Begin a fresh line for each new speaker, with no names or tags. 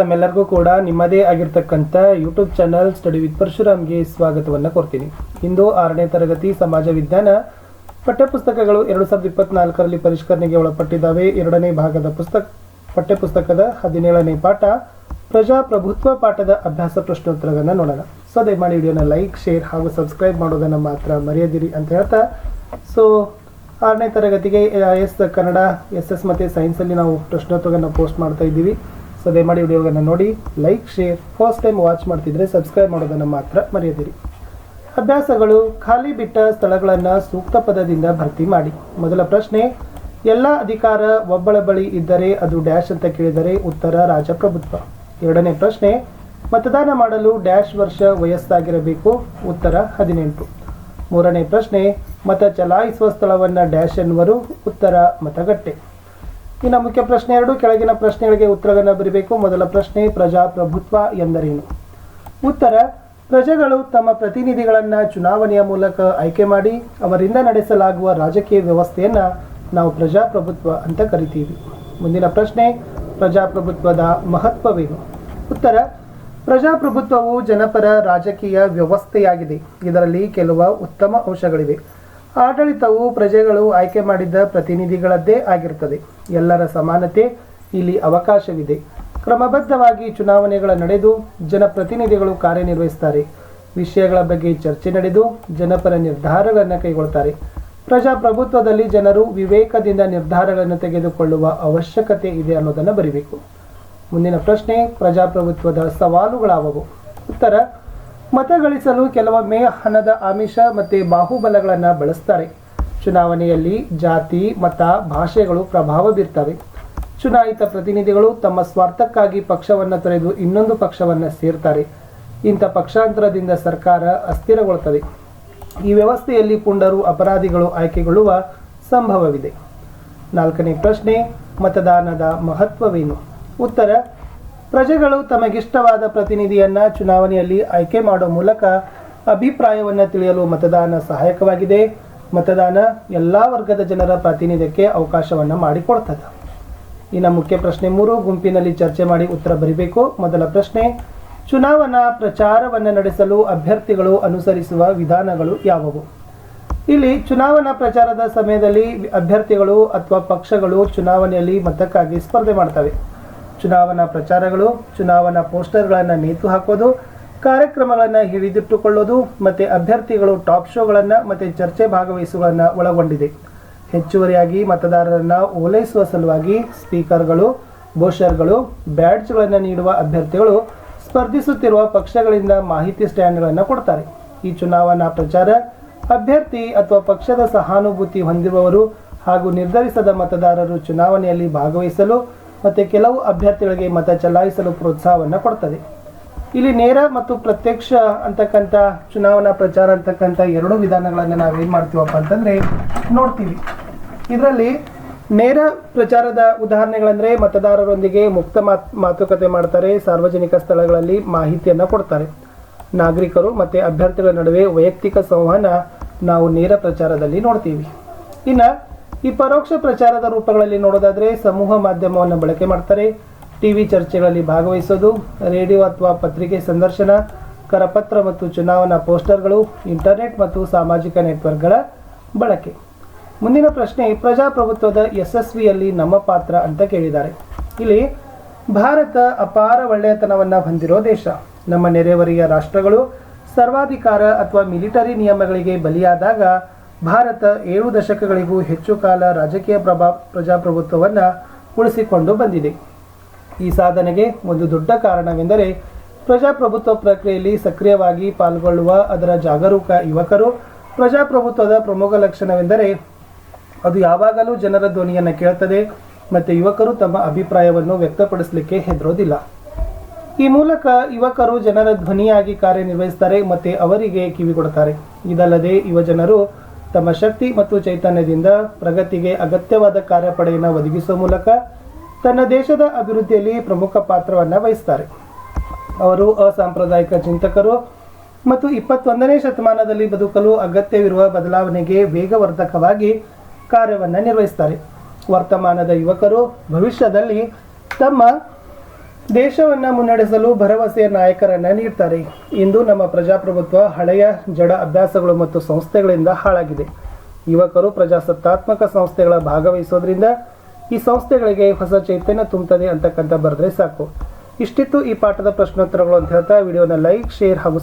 ನಮ್ಮೆಲ್ಲರಿಗೂ ಕೂಡ ನಿಮ್ಮದೇ ಆಗಿರ್ತಕ್ಕಂಥ ಯೂಟ್ಯೂಬ್ ಚಾನಲ್ ಸ್ಟಡಿ ವಿತ್ ಪರಶುರಾಮ್ಗೆ ಸ್ವಾಗತವನ್ನು ಕೊಡ್ತೀನಿ. ಇಂದು 6ನೇ ತರಗತಿ ಸಮಾಜ ವಿಜ್ಞಾನ ಪಠ್ಯಪುಸ್ತಕಗಳು 2024ರಲ್ಲಿ ಪರಿಷ್ಕರಣೆಗೆ ಒಳಪಟ್ಟಿದ್ದಾವೆ. 2ನೇ ಭಾಗದ ಪಠ್ಯಪುಸ್ತಕದ 17ನೇ ಪಾಠ ಪ್ರಜಾಪ್ರಭುತ್ವ ಪಾಠದ ಅಭ್ಯಾಸ ಪ್ರಶ್ನೋತ್ತರಗಳನ್ನು ನೋಡೋಣ. ಸೊ ದಯಮಾಡಿ ವಿಡಿಯೋನ ಲೈಕ್, ಶೇರ್ ಹಾಗೂ ಸಬ್ಸ್ಕ್ರೈಬ್ ಮಾಡೋದನ್ನು ಮಾತ್ರ ಮರೆಯದಿರಿ ಅಂತ ಹೇಳ್ತಾ, ಸೊ 6ನೇ ತರಗತಿಗೆ ಕನ್ನಡ, SS ಮತ್ತು ಸೈನ್ಸಲ್ಲಿ ನಾವು ಪ್ರಶ್ನೋತ್ತರಗಳನ್ನು ಪೋಸ್ಟ್ ಮಾಡ್ತಾ ಇದ್ದೀವಿ. ಸೊ ದಯಮಾಡಿ ವಿಡಿಯೋಗಳನ್ನು ನೋಡಿ, like, share, first time watch ಮಾಡ್ತಿದ್ರೆ ಸಬ್ಸ್ಕ್ರೈಬ್ ಮಾಡೋದನ್ನು ಮಾತ್ರ ಮರೆಯದಿರಿ. ಅಭ್ಯಾಸಗಳು: ಖಾಲಿ ಬಿಟ್ಟ ಸ್ಥಳಗಳನ್ನು ಸೂಕ್ತ ಪದದಿಂದ ಭರ್ತಿ ಮಾಡಿ. ಮೊದಲ ಪ್ರಶ್ನೆ, ಎಲ್ಲ ಅಧಿಕಾರ ಒಬ್ಬಳ ಬಳಿ ಇದ್ದರೆ ಅದು ಡ್ಯಾಶ್ ಅಂತ ಕೇಳಿದರೆ ಉತ್ತರ ರಾಜಪ್ರಭುತ್ವ. 2ನೇ ಪ್ರಶ್ನೆ, ಮತದಾನ ಮಾಡಲು ಡ್ಯಾಶ್ ವರ್ಷ ವಯಸ್ಸಾಗಿರಬೇಕು, ಉತ್ತರ 18. 3ನೇ ಪ್ರಶ್ನೆ, ಮತ ಚಲಾಯಿಸುವ ಸ್ಥಳವನ್ನು ಡ್ಯಾಶ್ ಎನ್ನುವರು, ಉತ್ತರ ಮತಗಟ್ಟೆ. ಇನ್ನು ಮುಖ್ಯ ಪ್ರಶ್ನೆ 2, ಕೆಳಗಿನ ಪ್ರಶ್ನೆಗಳಿಗೆ ಉತ್ತರಗಳನ್ನು ಬರೀಬೇಕು. ಮೊದಲ ಪ್ರಶ್ನೆ, ಪ್ರಜಾಪ್ರಭುತ್ವ ಎಂದರೇನು? ಉತ್ತರ, ಪ್ರಜೆಗಳು ತಮ್ಮ ಪ್ರತಿನಿಧಿಗಳನ್ನು ಚುನಾವಣೆಯ ಮೂಲಕ ಆಯ್ಕೆ ಮಾಡಿ ಅವರಿಂದ ನಡೆಸಲಾಗುವ ರಾಜಕೀಯ ವ್ಯವಸ್ಥೆಯನ್ನು ನಾವು ಪ್ರಜಾಪ್ರಭುತ್ವ ಅಂತ ಕರಿತೀವಿ. ಮುಂದಿನ ಪ್ರಶ್ನೆ, ಪ್ರಜಾಪ್ರಭುತ್ವದ ಮಹತ್ವವೇನು? ಉತ್ತರ, ಪ್ರಜಾಪ್ರಭುತ್ವವು ಜನಪರ ರಾಜಕೀಯ ವ್ಯವಸ್ಥೆಯಾಗಿದೆ. ಇದರಲ್ಲಿ ಕೆಲವು ಉತ್ತಮ ಅಂಶಗಳಿವೆ. ಆಡಳಿತವು ಪ್ರಜೆಗಳು ಆಯ್ಕೆ ಮಾಡಿದ್ದ ಪ್ರತಿನಿಧಿಗಳದ್ದೇ ಆಗಿರುತ್ತದೆ. ಎಲ್ಲರ ಸಮಾನತೆ ಇಲ್ಲಿ ಅವಕಾಶವಿದೆ. ಕ್ರಮಬದ್ಧವಾಗಿ ಚುನಾವಣೆಗಳ ನಡೆದು ಜನಪ್ರತಿನಿಧಿಗಳು ಕಾರ್ಯನಿರ್ವಹಿಸುತ್ತಾರೆ. ವಿಷಯಗಳ ಬಗ್ಗೆ ಚರ್ಚೆ ನಡೆದು ಜನಪರ ನಿರ್ಧಾರಗಳನ್ನು ಕೈಗೊಳ್ಳುತ್ತಾರೆ. ಪ್ರಜಾಪ್ರಭುತ್ವದಲ್ಲಿ ಜನರು ವಿವೇಕದಿಂದ ನಿರ್ಧಾರಗಳನ್ನು ತೆಗೆದುಕೊಳ್ಳುವ ಅವಶ್ಯಕತೆ ಇದೆ ಅನ್ನೋದನ್ನು ಬರೀಬೇಕು. ಮುಂದಿನ ಪ್ರಶ್ನೆ, ಪ್ರಜಾಪ್ರಭುತ್ವದ ಸವಾಲುಗಳಾವವು? ಉತ್ತರ, ಮತ ಗಳಿಸಲು ಕೆಲವೊಮ್ಮೆ ಹಣದ ಆಮಿಷ ಮತ್ತು ಬಾಹುಬಲಗಳನ್ನು ಬಳಸ್ತಾರೆ. ಚುನಾವಣೆಯಲ್ಲಿ ಜಾತಿ, ಮತ, ಭಾಷೆಗಳು ಪ್ರಭಾವ ಬೀರ್ತವೆ. ಚುನಾಯಿತ ಪ್ರತಿನಿಧಿಗಳು ತಮ್ಮ ಸ್ವಾರ್ಥಕ್ಕಾಗಿ ಪಕ್ಷವನ್ನು ತೊರೆದು ಇನ್ನೊಂದು ಪಕ್ಷವನ್ನು ಸೇರ್ತಾರೆ. ಇಂಥ ಪಕ್ಷಾಂತರದಿಂದ ಸರ್ಕಾರ ಅಸ್ಥಿರಗೊಳ್ಳುತ್ತದೆ. ಈ ವ್ಯವಸ್ಥೆಯಲ್ಲಿ ಪುಂಡರು, ಅಪರಾಧಿಗಳು ಆಯ್ಕೆಗೊಳ್ಳುವ ಸಂಭವವಿದೆ. 4ನೇ ಪ್ರಶ್ನೆ, ಮತದಾನದ ಮಹತ್ವವೇನು? ಉತ್ತರ, ಪ್ರಜೆಗಳು ತಮಗಿಷ್ಟವಾದ ಪ್ರತಿನಿಧಿಯನ್ನು ಚುನಾವಣೆಯಲ್ಲಿ ಆಯ್ಕೆ ಮಾಡುವ ಮೂಲಕ ಅಭಿಪ್ರಾಯವನ್ನು ತಿಳಿಯಲು ಮತದಾನ ಸಹಾಯಕವಾಗಿದೆ. ಮತದಾನ ಎಲ್ಲ ವರ್ಗದ ಜನರ ಪ್ರಾತಿನಿಧ್ಯಕ್ಕೆ ಅವಕಾಶವನ್ನು ಮಾಡಿಕೊಡ್ತದೆ. ಇನ್ನು ಮುಖ್ಯ ಪ್ರಶ್ನೆ 3, ಗುಂಪಿನಲ್ಲಿ ಚರ್ಚೆ ಮಾಡಿ ಉತ್ತರ ಬರೀಬೇಕು. ಮೊದಲ ಪ್ರಶ್ನೆ, ಚುನಾವಣಾ ಪ್ರಚಾರವನ್ನು ನಡೆಸಲು ಅಭ್ಯರ್ಥಿಗಳು ಅನುಸರಿಸುವ ವಿಧಾನಗಳು ಯಾವುವು? ಇಲ್ಲಿ ಚುನಾವಣಾ ಪ್ರಚಾರದ ಸಮಯದಲ್ಲಿ ಅಭ್ಯರ್ಥಿಗಳು ಅಥವಾ ಪಕ್ಷಗಳು ಚುನಾವಣೆಯಲ್ಲಿ ಮತಕ್ಕಾಗಿ ಸ್ಪರ್ಧೆ ಮಾಡ್ತವೆ. ಚುನಾವಣಾ ಪ್ರಚಾರಗಳು ಚುನಾವಣಾ ಪೋಸ್ಟರ್ಗಳನ್ನು ನೇತು ಹಾಕೋದು, ಕಾರ್ಯಕ್ರಮಗಳನ್ನು ಹಿಡಿದಿಟ್ಟುಕೊಳ್ಳೋದು ಮತ್ತು ಅಭ್ಯರ್ಥಿಗಳು ಟಾಪ್ ಶೋಗಳನ್ನು ಮತ್ತು ಚರ್ಚೆ ಭಾಗವಹಿಸುವುದನ್ನು ಒಳಗೊಂಡಿದೆ. ಹೆಚ್ಚುವರಿಯಾಗಿ ಮತದಾರರನ್ನು ಓಲೈಸುವ ಸಲುವಾಗಿ ಸ್ಪೀಕರ್ಗಳು, ಬೋಷರ್ಗಳು, ಬ್ಯಾಡ್ಜ್ಗಳನ್ನು ನೀಡುವ ಅಭ್ಯರ್ಥಿಗಳು ಸ್ಪರ್ಧಿಸುತ್ತಿರುವ ಪಕ್ಷಗಳಿಂದ ಮಾಹಿತಿ ಸ್ಟ್ಯಾಂಡ್ಗಳನ್ನು ಕೊಡ್ತಾರೆ. ಈ ಚುನಾವಣಾ ಪ್ರಚಾರ ಅಭ್ಯರ್ಥಿ ಅಥವಾ ಪಕ್ಷದ ಸಹಾನುಭೂತಿ ಹೊಂದಿರುವವರು ಹಾಗೂ ನಿರ್ಧರಿಸದ ಮತದಾರರು ಚುನಾವಣೆಯಲ್ಲಿ ಭಾಗವಹಿಸಲು ಮತ್ತು ಕೆಲವು ಅಭ್ಯರ್ಥಿಗಳಿಗೆ ಮತ ಚಲಾಯಿಸಲು ಪ್ರೋತ್ಸಾಹವನ್ನು ಕೊಡ್ತದೆ. ಇಲ್ಲಿ ನೇರ ಮತ್ತು ಪ್ರತ್ಯಕ್ಷ ಅಂತಕ್ಕಂಥ ಚುನಾವಣಾ ಪ್ರಚಾರ ಅಂತಕ್ಕಂಥ 2 ವಿಧಾನಗಳನ್ನು ನಾವೇನು ಮಾಡ್ತೀವಪ್ಪ ಅಂತಂದರೆ ನೋಡ್ತೀವಿ. ಇದರಲ್ಲಿ ನೇರ ಪ್ರಚಾರದ ಉದಾಹರಣೆಗಳಂದರೆ ಮತದಾರರೊಂದಿಗೆ ಮುಕ್ತ ಮಾತುಕತೆ ಮಾಡ್ತಾರೆ. ಸಾರ್ವಜನಿಕ ಸ್ಥಳಗಳಲ್ಲಿ ಮಾಹಿತಿಯನ್ನು ಕೊಡ್ತಾರೆ. ನಾಗರಿಕರು ಮತ್ತು ಅಭ್ಯರ್ಥಿಗಳ ನಡುವೆ ವೈಯಕ್ತಿಕ ಸಂವಹನ ನಾವು ನೇರ ಪ್ರಚಾರದಲ್ಲಿ ನೋಡ್ತೀವಿ. ಇನ್ನು ಈ ಪರೋಕ್ಷ ಪ್ರಚಾರದ ರೂಪಗಳಲ್ಲಿ ನೋಡೋದಾದರೆ ಸಮೂಹ ಮಾಧ್ಯಮವನ್ನು ಬಳಕೆ ಮಾಡ್ತಾರೆ. TV ಚರ್ಚೆಗಳಲ್ಲಿ ಭಾಗವಹಿಸೋದು, ರೇಡಿಯೋ ಅಥವಾ ಪತ್ರಿಕೆ ಸಂದರ್ಶನ, ಕರಪತ್ರ ಮತ್ತು ಚುನಾವಣಾ ಪೋಸ್ಟರ್ಗಳು, ಇಂಟರ್ನೆಟ್ ಮತ್ತು ಸಾಮಾಜಿಕ ನೆಟ್ವರ್ಕ್ಗಳ ಬಳಕೆ. ಮುಂದಿನ ಪ್ರಶ್ನೆ, ಪ್ರಜಾಪ್ರಭುತ್ವದ ಯಶಸ್ವಿಯಲ್ಲಿ ನಮ್ಮ ಪಾತ್ರ ಅಂತ ಕೇಳಿದ್ದಾರೆ. ಇಲ್ಲಿ ಭಾರತ ಅಪಾರ ಒಳ್ಳೆಯತನವನ್ನು ಹೊಂದಿರೋ ದೇಶ. ನಮ್ಮ ನೆರೆಹೊರೆಯ ರಾಷ್ಟ್ರಗಳು ಸರ್ವಾಧಿಕಾರ ಅಥವಾ ಮಿಲಿಟರಿ ನಿಯಮಗಳಿಗೆ ಬಲಿಯಾದಾಗ ಭಾರತ 7 ದಶಕಗಳಿಗೂ ಹೆಚ್ಚು ಕಾಲ ರಾಜಕೀಯ ಪ್ರಜಾಪ್ರಭುತ್ವವನ್ನು ಉಳಿಸಿಕೊಂಡು ಬಂದಿದೆ. ಈ ಸಾಧನೆಗೆ ಒಂದು ದೊಡ್ಡ ಕಾರಣವೆಂದರೆ ಪ್ರಜಾಪ್ರಭುತ್ವ ಪ್ರಕ್ರಿಯೆಯಲ್ಲಿ ಸಕ್ರಿಯವಾಗಿ ಪಾಲ್ಗೊಳ್ಳುವ ಅದರ ಜಾಗರೂಕ ಯುವಕರು. ಪ್ರಜಾಪ್ರಭುತ್ವದ ಪ್ರಮುಖ ಲಕ್ಷಣವೆಂದರೆ ಅದು ಯಾವಾಗಲೂ ಜನರ ಧ್ವನಿಯನ್ನು ಕೇಳುತ್ತದೆ ಮತ್ತು ಯುವಕರು ತಮ್ಮ ಅಭಿಪ್ರಾಯವನ್ನು ವ್ಯಕ್ತಪಡಿಸಲಿಕ್ಕೆ ಹೆದರೋದಿಲ್ಲ. ಈ ಮೂಲಕ ಯುವಕರು ಜನರ ಧ್ವನಿಯಾಗಿ ಕಾರ್ಯನಿರ್ವಹಿಸುತ್ತಾರೆ ಮತ್ತು ಅವರಿಗೆ ಕಿವಿಗೊಡುತ್ತಾರೆ. ಇದಲ್ಲದೆ ಯುವಜನರು ತಮ್ಮ ಶಕ್ತಿ ಮತ್ತು ಚೈತನ್ಯದಿಂದ ಪ್ರಗತಿಗೆ ಅಗತ್ಯವಾದ ಕಾರ್ಯಪಡೆಯನ್ನು ಒದಗಿಸುವ ಮೂಲಕ ತನ್ನ ದೇಶದ ಅಭಿವೃದ್ಧಿಯಲ್ಲಿ ಪ್ರಮುಖ ಪಾತ್ರವನ್ನು ವಹಿಸುತ್ತಾರೆ. ಅವರು ಅಸಾಂಪ್ರದಾಯಿಕ ಚಿಂತಕರು ಮತ್ತು 21ನೇ ಶತಮಾನದಲ್ಲಿ ಬದುಕಲು ಅಗತ್ಯವಿರುವ ಬದಲಾವಣೆಗೆ ವೇಗವರ್ಧಕವಾಗಿ ಕಾರ್ಯವನ್ನು ನಿರ್ವಹಿಸುತ್ತಾರೆ. ವರ್ತಮಾನದ ಯುವಕರು ಭವಿಷ್ಯದಲ್ಲಿ ತಮ್ಮ ದೇಶವನ್ನ ಮುನ್ನಡೆಸಲು ಭರವಸೆಯ ನಾಯಕರನ್ನ ನೀಡ್ತಾರೆ. ಇಂದು ನಮ್ಮ ಪ್ರಜಾಪ್ರಭುತ್ವ ಹಳೆಯ ಜಡ ಅಭ್ಯಾಸಗಳು ಮತ್ತು ಸಂಸ್ಥೆಗಳಿಂದ ಹಾಳಾಗಿದೆ. ಯುವಕರು ಪ್ರಜಾಸತ್ತಾತ್ಮಕ ಸಂಸ್ಥೆಗಳ ಭಾಗವಹಿಸೋದ್ರಿಂದ ಈ ಸಂಸ್ಥೆಗಳಿಗೆ ಹೊಸ ಚೈತನ್ಯ ತುಂಬುತ್ತದೆ ಅಂತಕ್ಕಂಥ ಬರೆದ್ರೆ ಸಾಕು. ಇಷ್ಟಿತ್ತು ಈ ಪಾಠದ ಪ್ರಶ್ನೋತ್ತರಗಳು ಅಂತ ಹೇಳ್ತಾ ವಿಡಿಯೋನ ಲೈಕ್, ಶೇರ್ ಹಾಗೂ